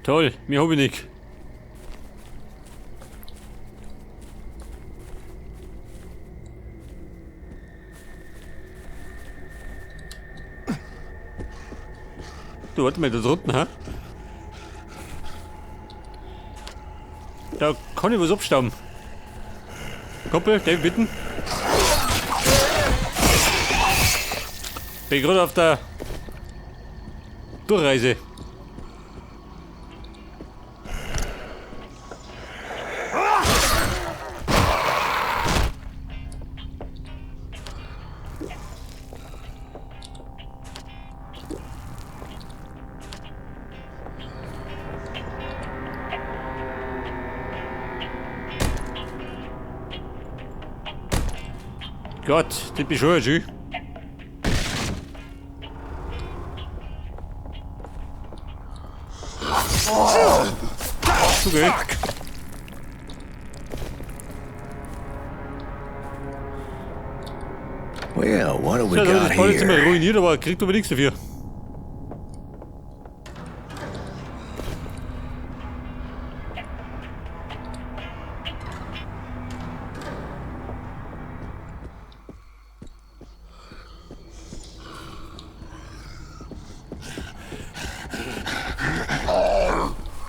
Toll, mir habe ich nicht. Du, warte mal, da drunten, ha? Da kann ich was abstauben. Kumpel, Dave, bitten. Bin gerade auf der Durchreise. Gott, das bist schon schön. Okay. Well, what do we Ja, got das Badezimmer here? ruiniert, aber kriegt aber nichts dafür.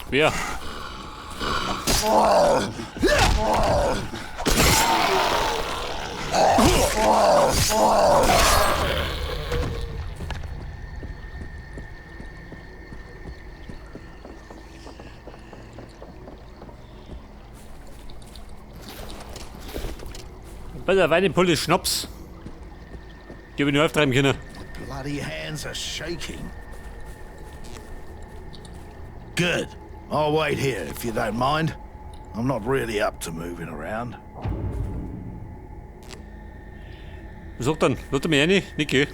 Wer? Bei der Weinepulle Schnaps. Die habe ich nur auftreiben können. Bloody hands are shaking. Good. I'll wait here if you don't mind. I'm not really up to moving around. Sag dann, lass mich rein, Niki.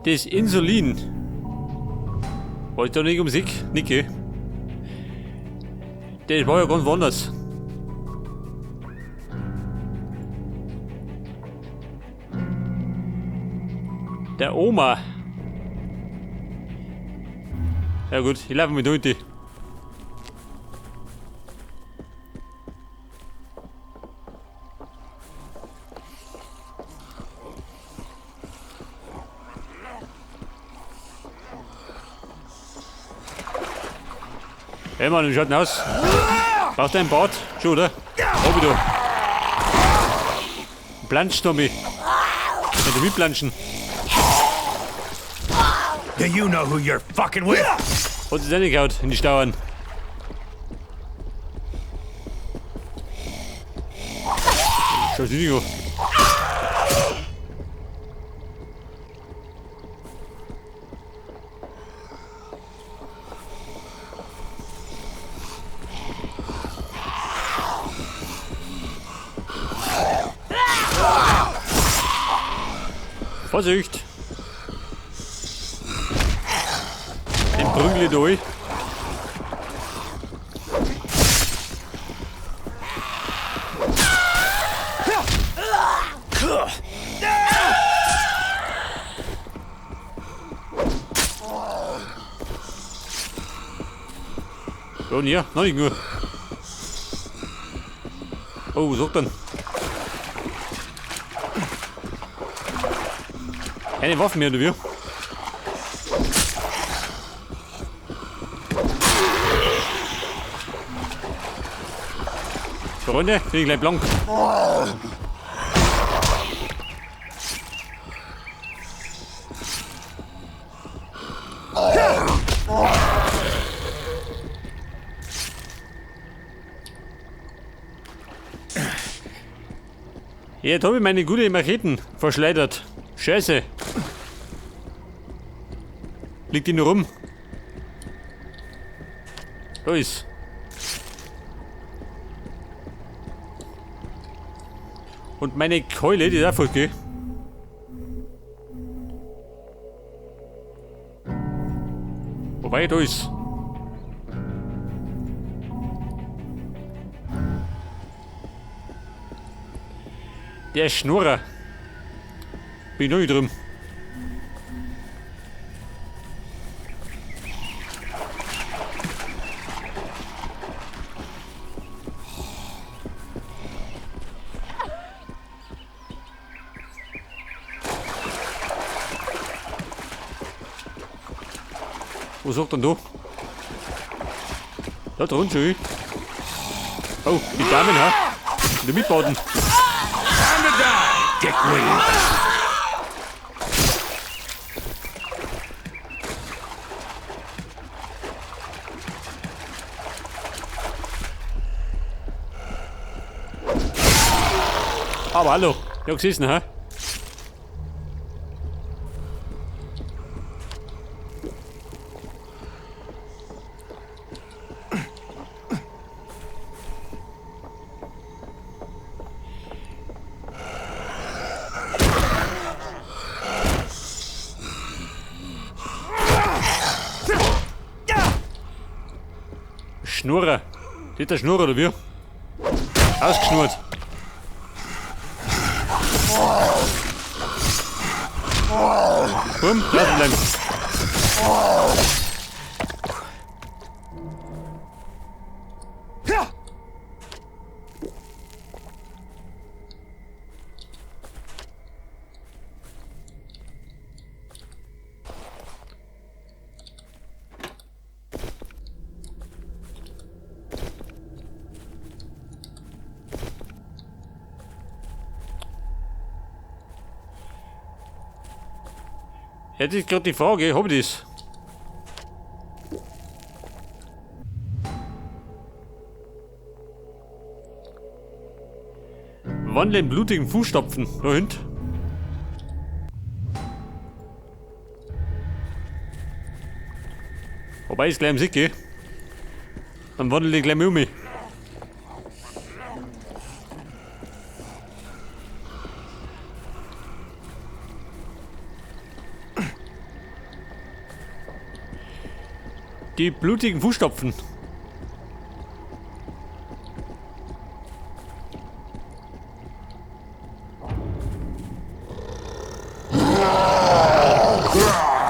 Das Insulin. War ich da nicht um sich, Niki? Das war ja ganz woanders. Der Oma. Ja gut, ich laufe mit heute. Hey Mann, wie schaut denn aus? Braucht er ein Bad? Schon, oder? Hab ich da. Plansch, Tommy. Wenn du mitplanschen. Do you know who you're fucking with? Hat es reingehauen in die Stauern. Schau die Dinge an. Vorsicht! Den Prügel durch. So, und hier, noch nicht nur. Oh, sag dann. Keine Waffen mehr, oder wie? Freunde, bin ich gleich blank. Jetzt habe ich meine gute Macheten verschleudert. Scheiße. Liegt die nur rum? Da ist. Und meine Keule, die ist auch voll, gell? Wobei, da ist. Der ist Schnurrer. Bin noch nicht drin. Wo sagt denn du? Da drunten schon. Oh, die Damen, ha? Die mitbauten. Time to die, dickweed! Aber hallo, ja gesehen, ha? Schnurrer. Das ist der Schnurrer, oder wie? Ausgeschnurrt. Komm, lass ihn bleiben. Jetzt ist gerade die Frage, hab ich das? Wandle in blutigen Fußstapfen, da hinten. Wobei ich gleich am Sieg gehe. Dann wandle ich gleich mal um mich. Die blutigen Fußstapfen.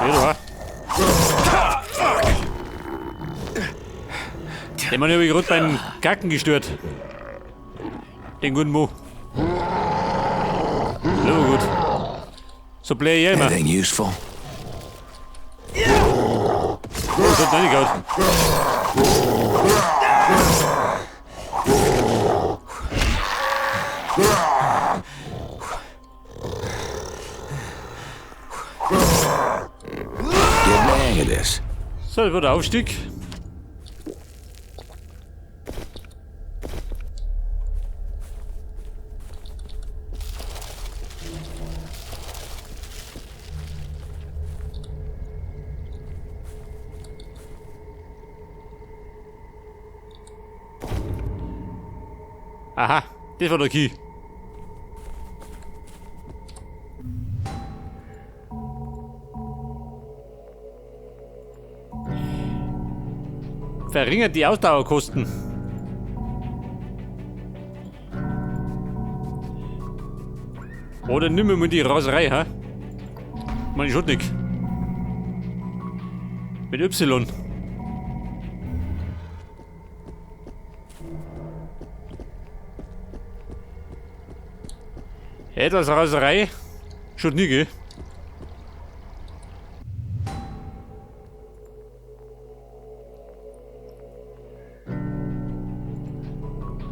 Ja, den Mann habe ich gerade beim Kacken gestört. Den guten Mo. So gut. So play ich immer. Anything useful? Das hat nicht gehabt. Get the hang of this. So, das war der Aufstieg. Aha, das war der Key. Verringert die Ausdauerkosten. Oder nimm mir mal die Raserei, ha? Meine Schutnik. Mit Y. Etwas Raserei. Schon nie, gell?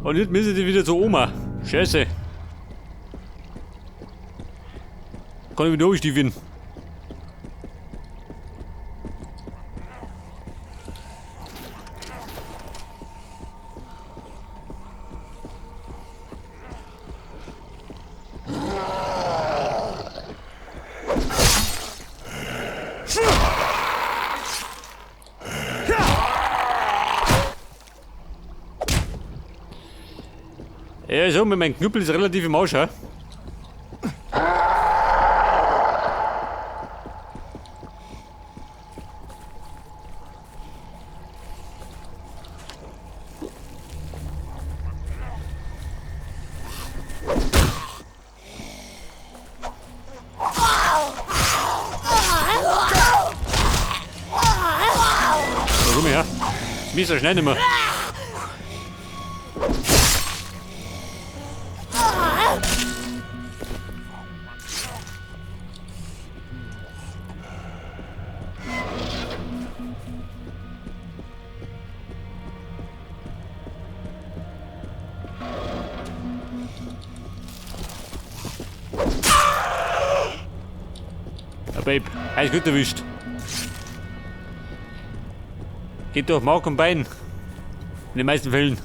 Und jetzt müssen die wieder zur Oma. Scheiße. Kann ich wieder aufstiefeln. Ja, so, mit meinem Knüppel ist relativ im Arsch, ha? Wie so schnell nicht mehr. Ja, Babe, alles gut erwischt. Geht durch Mark und Bein. In den meisten Fällen.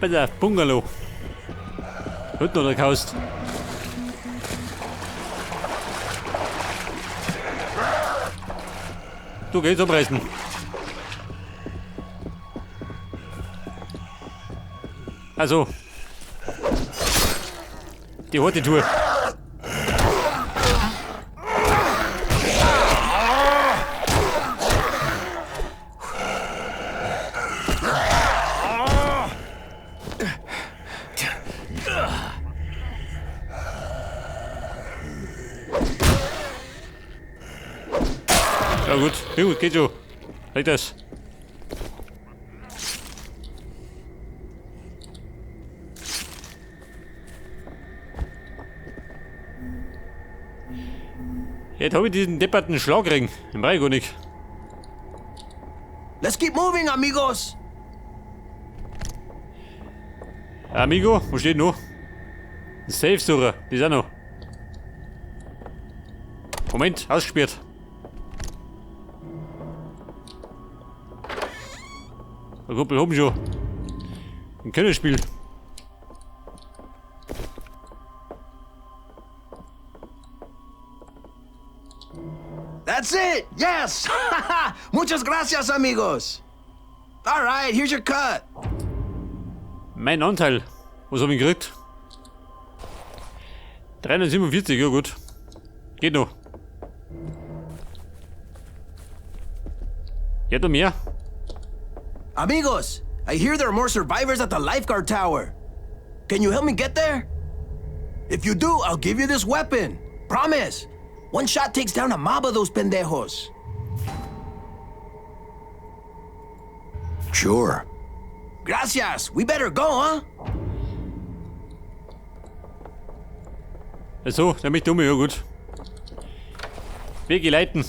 Bitte, Bungalow. Hütten oder Kaust. Du gehst umreißen. Also. Die harte Tour. Ja gut, geht so. Halt das. Jetzt habe ich diesen depperten Schlagring. Den brauche ich gar nicht. Let's keep moving, amigos. Amigo, wo steht noch? Ein Safe-Sucher, die ist auch noch. Moment, ausgesperrt. Der Kumpel oben schon. Ein Könnerspiel. That's it. Yes. Muchas gracias, amigos. All right, here's your cut. Mein Anteil. Was hab ich gekriegt? 347, ja gut. Geht noch. Ja, da mehr. Amigos, I hear there are more survivors at the lifeguard tower. Can you help me get there? If you do, I'll give you this weapon. Promise. One shot takes down a mob of those pendejos. Sure. Gracias. We better go, huh? Also, der mich dumme, ja gut. Wege leiten.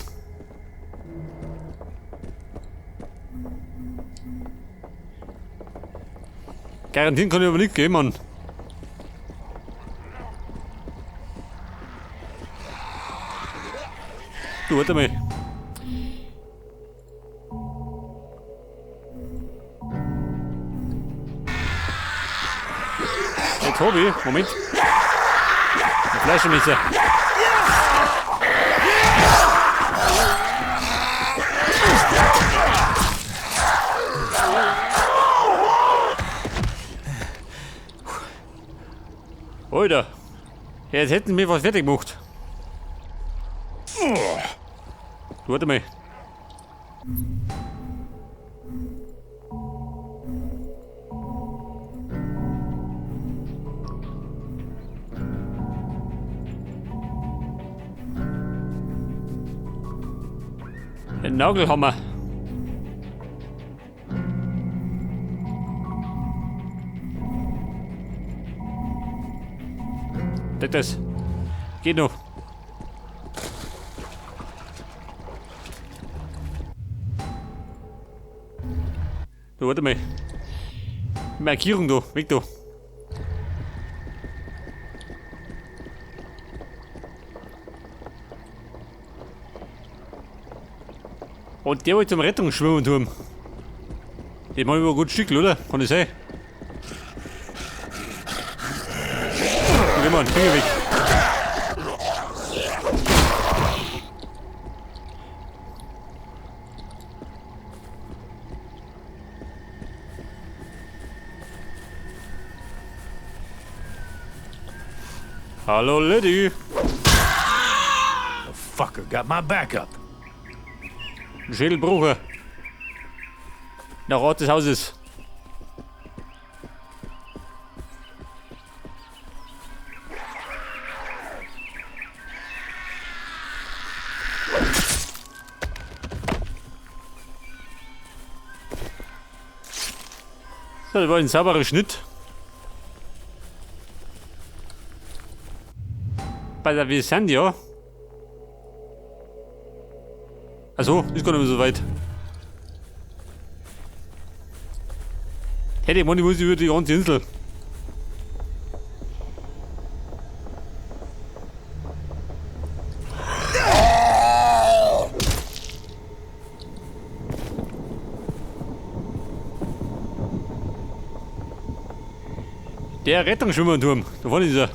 Garantieren kann ich aber nicht gehen, Mann. Du, warte mal. Jetzt hab ich, Moment. Ein Fleischmesser. Alter, jetzt hätten wir was fertig gemacht. Du, warte mal. Ein Nagelhammer. Das geht noch. Du, warte mal. Markierung da, weg da. Und der wollte zum Rettungsschwimmen. Den machen wir ein gutes Stück, oder? Kann das sein? Geh mal, Finger weg. Hallo, Lady. The fucker got my back up. Schädelbrucher. Der Rat des Hauses. So, das war ein sauberer Schnitt. Bei der Visandia. Achso, ist gar nicht mehr so weit. Hätte ich meine, ich muss über die ganze Insel. Der Rettungsschwimmerturm, da vorne ist er.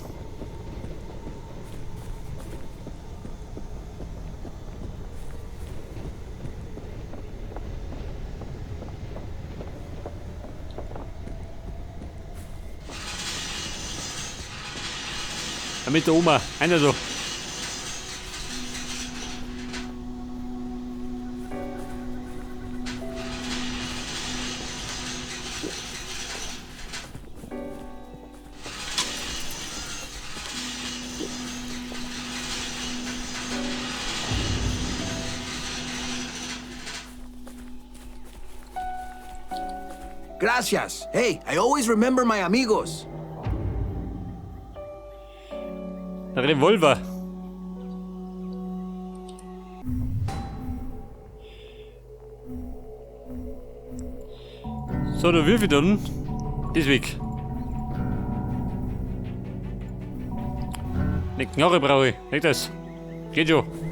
Mit der Oma, einer so. Gracias. Hey, I always remember my amigos. Der Revolver. So, der Würfel dann. Das weg. Eine Knarre brauche ich. Nicht das. Geht schon.